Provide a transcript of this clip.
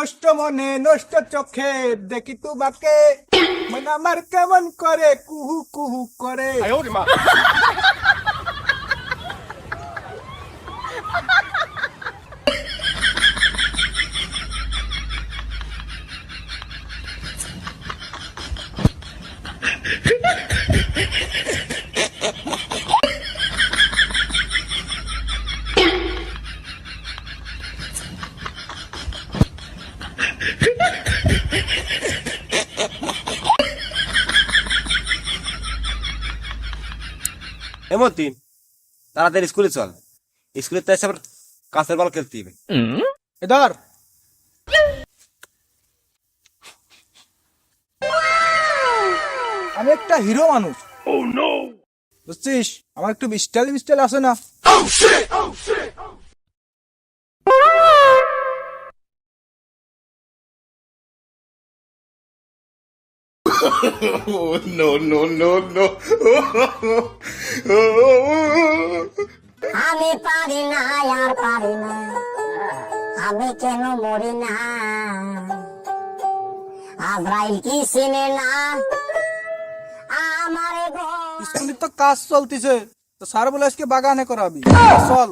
নষ্ট মনে নষ্ট চোখে দেখি তোমাকে মন আমার কেমন করে কুহু কুহু করে। এমন তাড়াতাড়ি স্কুলে চল, স্কুলে তো এসে আবার কাঁচের বল খেলতে হবে। এধর আমি একটা হিরো মানুষ, বুঝছিস? আমার একটু স্টাইল মিস্টাইল আছে না? আমি পারি না আর পারি না, আমি কেন মরি না, আজরাইল কি চিনে না আমারে গো। স্কুলে তো কাজ চলতিছে, তো স্যার বলে আজকে বাগানে করাবি। চল।